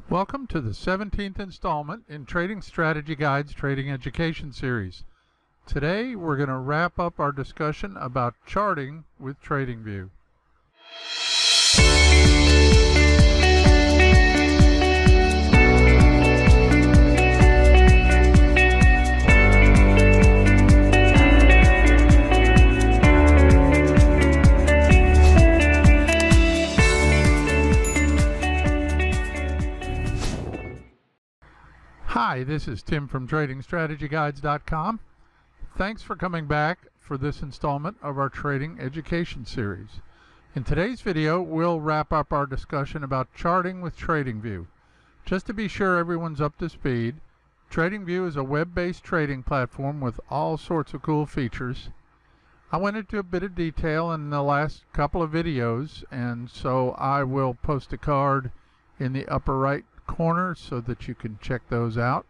Welcome to the 17th installment in Trading Strategy Guide's Trading Education Series. Today we're going to wrap up our discussion about charting with TradingView. Hi, this is Tim from TradingStrategyGuides.com. Thanks for coming back for this installment of our Trading Education Series. In today's video, we'll wrap up our discussion about charting with TradingView. Just to be sure everyone's up to speed, TradingView is a web-based trading platform with all sorts of cool features. I went into a bit of detail in the last couple of videos, and so I will post a card in the upper right corner so that you can check those out.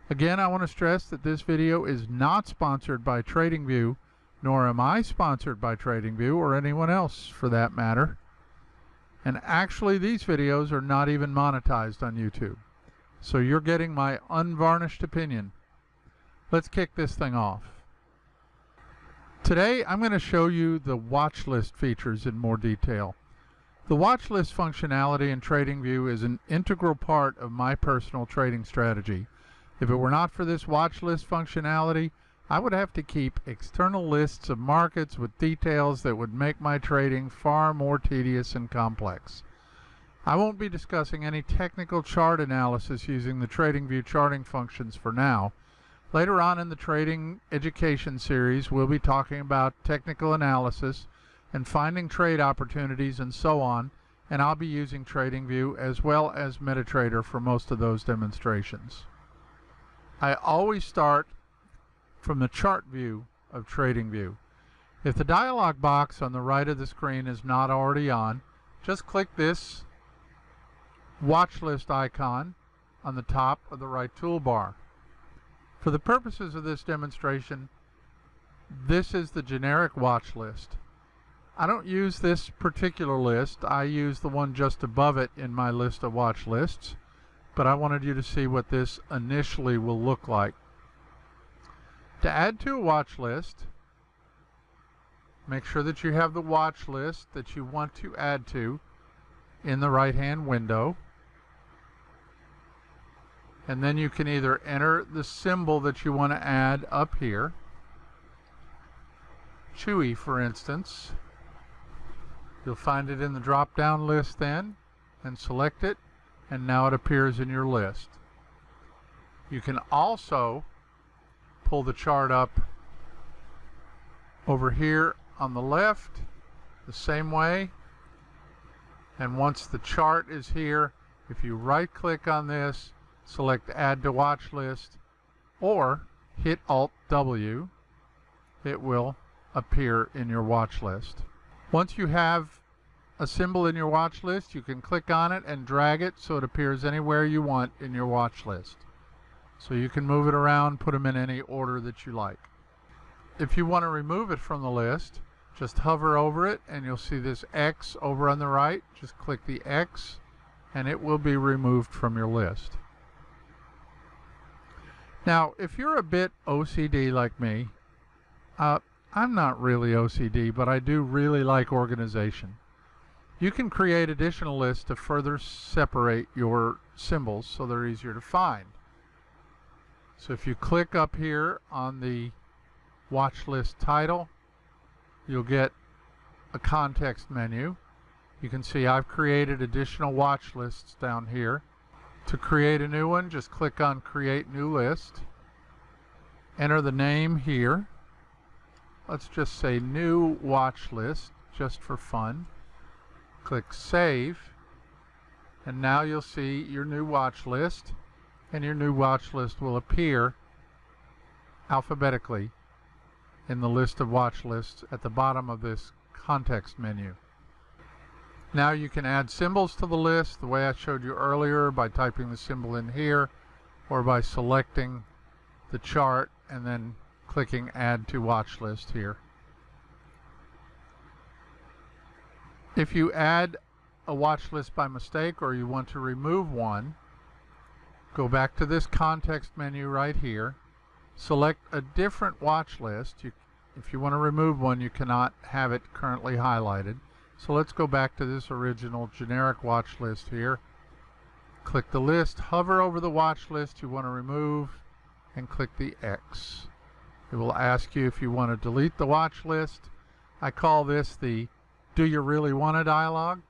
Again, I want to stress that this video is not sponsored by TradingView, nor am I sponsored by TradingView or anyone else for that matter. And actually these videos are not even monetized on YouTube. So you're getting my unvarnished opinion. Let's kick this thing off. Today I'm going to show you the watch list features in more detail. The watch list functionality in TradingView is an integral part of my personal trading strategy. If it were not for this watch list functionality, I would have to keep external lists of markets with details that would make my trading far more tedious and complex. I won't be discussing any technical chart analysis using the TradingView charting functions for now. Later on in the Trading Education Series, we'll be talking about technical analysis and finding trade opportunities and so on, and I'll be using TradingView as well as MetaTrader for most of those demonstrations. I always start from the chart view of TradingView. If the dialog box on the right of the screen is not already on, just click this watch list icon on the top of the right toolbar. For the purposes of this demonstration, this is the generic watch list. I don't use this particular list. I use the one just above it in my list of watch lists, but I wanted you to see what this initially will look like. To add to a watch list, make sure that you have the watch list that you want to add to in the right-hand window, and then you can either enter the symbol that you want to add up here, Chewy for instance. You'll find it in the drop-down list then, and select it, and now it appears in your list. You can also pull the chart up over here on the left the same way, and once the chart is here, if you right-click on this, select Add to Watch List, or hit Alt-W, it will appear in your watch list. Once you have a symbol in your watch list, you can click on it and drag it so it appears anywhere you want in your watch list. So you can move it around, put them in any order that you like. If you want to remove it from the list, just hover over it and you'll see this X over on the right. Just click the X and it will be removed from your list. Now, if you're a bit OCD like me, I'm not really OCD, but I do really like organization. You can create additional lists to further separate your symbols so they're easier to find. So if you click up here on the watch list title, you'll get a context menu. You can see I've created additional watch lists down here. To create a new one, just click on Create New List. Enter the name here. Let's just say New Watch List, just for fun. Click Save, and now you'll see your new watch list, and your new watch list will appear alphabetically in the list of watch lists at the bottom of this context menu. Now you can add symbols to the list the way I showed you earlier by typing the symbol in here, or by selecting the chart and then clicking Add to Watch List here. If you add a watch list by mistake or you want to remove one, Go back to this context menu right here. Select a different watch list. If you want to remove one, you cannot have it currently highlighted. So let's go back to this original generic watch list here. Click the list, hover over the watch list you want to remove, and click the X. It will ask you if you want to delete the watch list. I call this the "Do you really want to" dialog.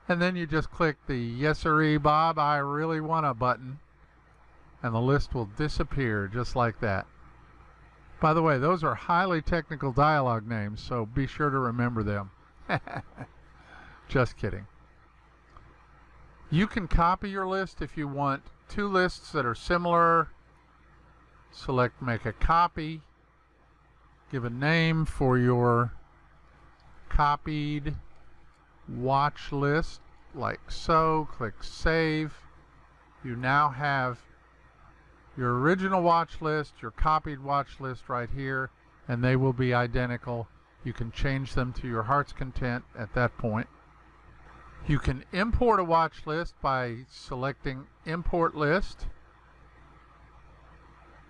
And then you just click the "Yes sirree, Bob, I really want to" button, and the list will disappear just like that. By the way, those are highly technical dialog names, so be sure to remember them. Just kidding. You can copy your list if you want two lists that are similar. Select Make a Copy. Give a name for your copied watch list, like so. Click Save. You now have your original watch list, your copied watch list right here, and they will be identical. You can change them to your heart's content at that point. You can import a watch list by selecting Import List.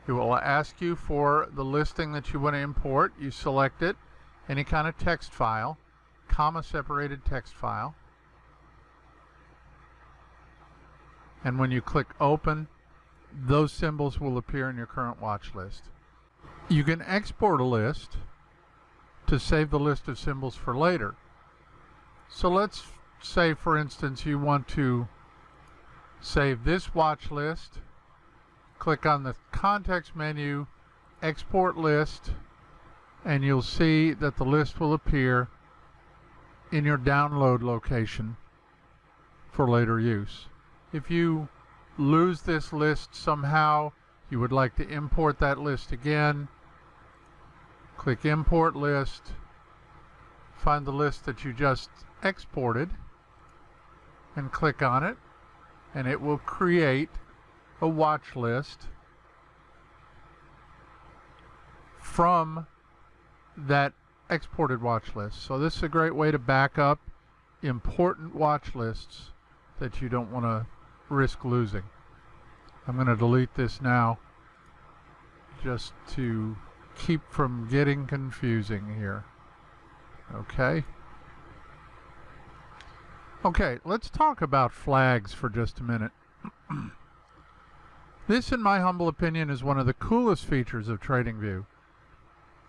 It will ask you for the listing that you want to import. You select it, any kind of text file, comma-separated text file. And when you click Open, those symbols will appear in your current watch list. You can export a list to save the list of symbols for later. So let's say, for instance, you want to save this watch list. Click on the context menu, Export List, and you'll see that the list will appear in your download location for later use. If you lose this list somehow, you would like to import that list again, click Import List, find the list that you just exported, and click on it, and it will create a watch list from that exported watch list. So this is a great way to back up important watch lists that you don't want to risk losing. I'm going to delete this now just to keep from getting confusing here. Okay, let's talk about flags for just a minute. This, in my humble opinion, is one of the coolest features of TradingView.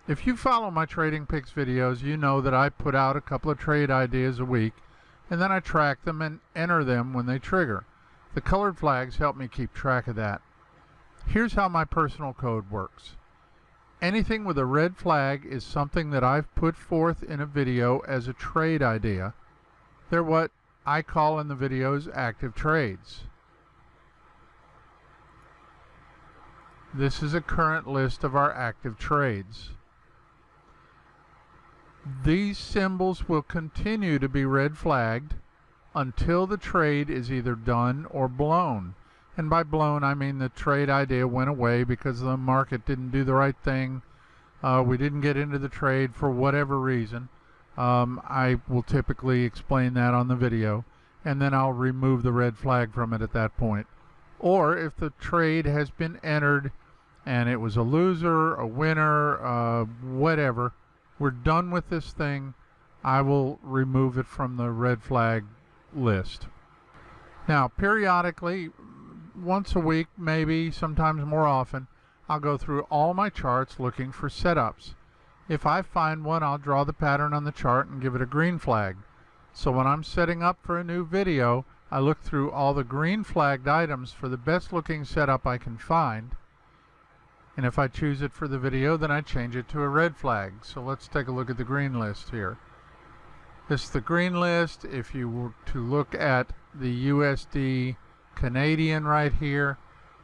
If you follow my Trading Picks videos, you know that I put out a couple of trade ideas a week, and then I track them and enter them when they trigger. The colored flags help me keep track of that. Here's how my personal code works. Anything with a red flag is something that I've put forth in a video as a trade idea. They're what I call in the videos active trades. This is a current list of our active trades. These symbols will continue to be red flagged until the trade is either done or blown. And by blown, I mean the trade idea went away because the market didn't do the right thing. We didn't get into the trade for whatever reason. I will typically explain that on the video, and then I'll remove the red flag from it at that point. Or if the trade has been entered and it was a loser, a winner, whatever, we're done with this thing, I will remove it from the red flag list. Now, periodically, once a week, maybe, sometimes more often, I'll go through all my charts looking for setups. If I find one, I'll draw the pattern on the chart and give it a green flag. So when I'm setting up for a new video, I look through all the green flagged items for the best looking setup I can find. And if I choose it for the video, then I change it to a red flag. So let's take a look at the green list here. This is the green list. If you were to look at the USD Canadian right here,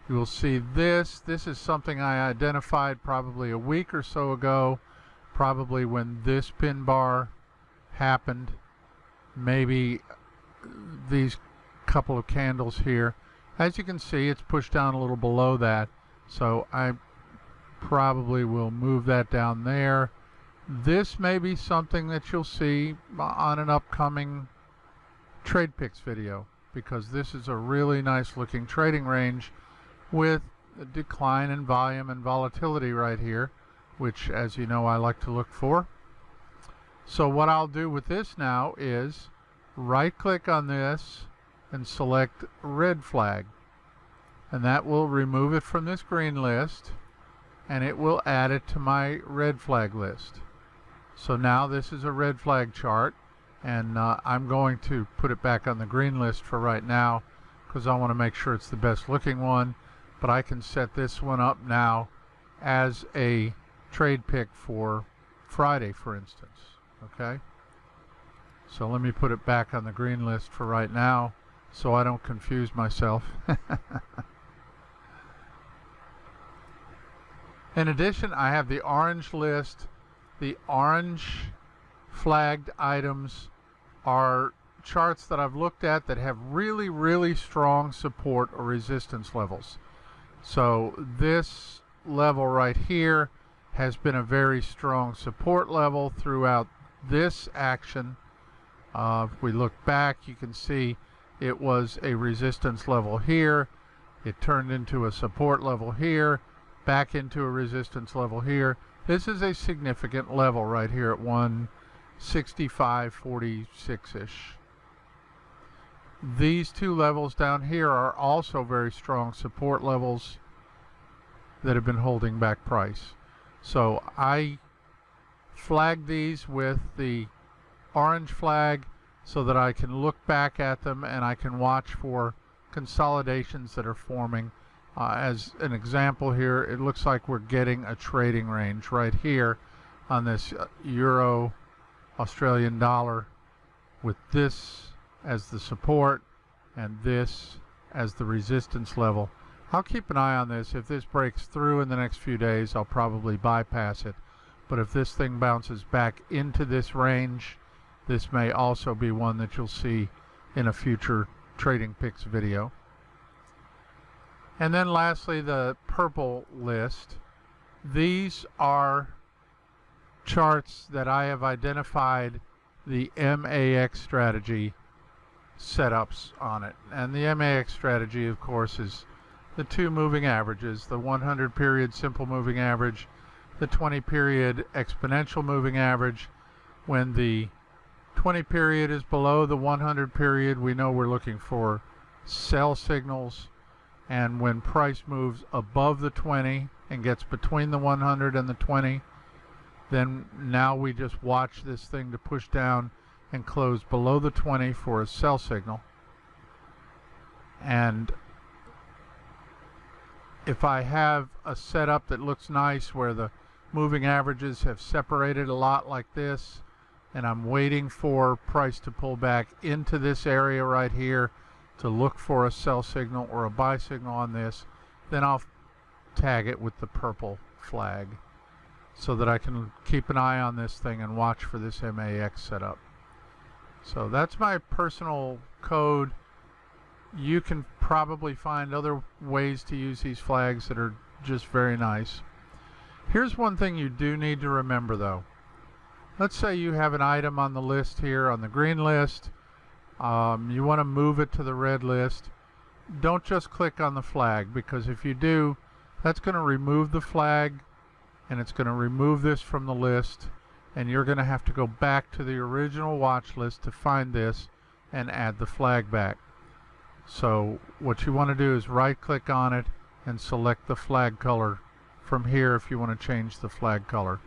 you will see this. This is something I identified probably a week or so ago, probably when this pin bar happened. Maybe these couple of candles here. As you can see, it's pushed down a little below that, so I probably will move that down there. This may be something that you'll see on an upcoming Trade Picks video. because this is a really nice looking trading range with a decline in volume and volatility right here, which, as you know, I like to look for. So what I'll do with this now is right click on this and select red flag, and that will remove it from this green list and it will add it to my red flag list. So now this is a red flag chart, and I'm going to put it back on the green list for right now because I want to make sure it's the best looking one, but I can set this one up now as a trade pick for Friday, for instance. Okay, so let me put it back on the green list for right now so I don't confuse myself. In addition, I have the orange list. The orange flagged items are charts that I've looked at that have really, really strong support or resistance levels. So this level right here has been a very strong support level throughout this action. If we look back, you can see it was a resistance level here. It turned into a support level here, back into a resistance level here. This is a significant level right here at 165.46-ish. These two levels down here are also very strong support levels that have been holding back price. So I flag these with the orange flag so that I can look back at them and I can watch for consolidations that are forming. As an example here, it looks like we're getting a trading range right here on this Euro Australian dollar, with this as the support and this as the resistance level. I'll keep an eye on this. If this breaks through in the next few days, I'll probably bypass it. But if this thing bounces back into this range, this may also be one that you'll see in a future Trading Picks video. And then lastly, the purple list. These are charts that I have identified the MAX strategy setups on it. And the MAX strategy, of course, is the two moving averages, the 100 period simple moving average, the 20 period exponential moving average. When the 20 period is below the 100 period, we know we're looking for sell signals. And when price moves above the 20 and gets between the 100 and the 20, then now we just watch this thing to push down and close below the 20 for a sell signal. And if I have a setup that looks nice where the moving averages have separated a lot like this, and I'm waiting for price to pull back into this area right here to look for a sell signal or a buy signal on this, then I'll tag it with the purple flag so that I can keep an eye on this thing and watch for this MAX setup. So that's my personal code. You can probably find other ways to use these flags that are just very nice. Here's one thing you do need to remember though. Let's say you have an item on the list here, on the green list. You want to move it to the red list. Don't just click on the flag, because if you do, that's going to remove the flag and it's going to remove this from the list, and you're going to have to go back to the original watch list to find this and add the flag back. So what you want to do is right click on it and select the flag color from here if you want to change the flag color.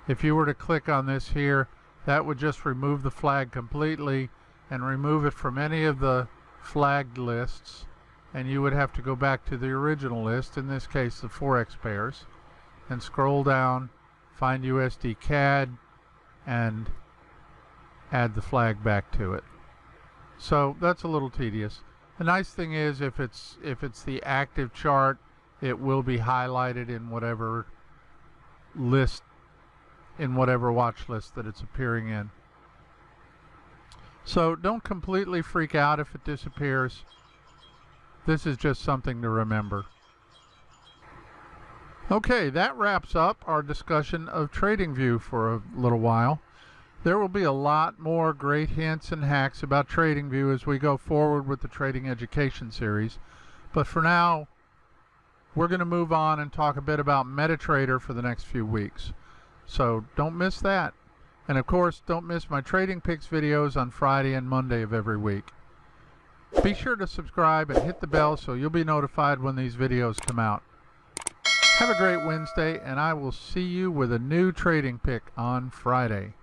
If you were to click on this here, that would just remove the flag completely and remove it from any of the flagged lists, and you would have to go back to the original list, in this case the Forex pairs, and scroll down, find USD CAD, and add the flag back to it. So that's a little tedious. The nice thing is if it's the active chart, it will be highlighted in whatever list, in whatever watch list that it's appearing in. So don't completely freak out if it disappears. This is just something to remember. Okay, that wraps up our discussion of TradingView for a little while. There will be a lot more great hints and hacks about TradingView as we go forward with the Trading Education series. But for now, we're going to move on and talk a bit about MetaTrader for the next few weeks. So don't miss that. And of course, don't miss my Trading Picks videos on Friday and Monday of every week. Be sure to subscribe and hit the bell so you'll be notified when these videos come out. Have a great Wednesday, and I will see you with a new trading pick on Friday.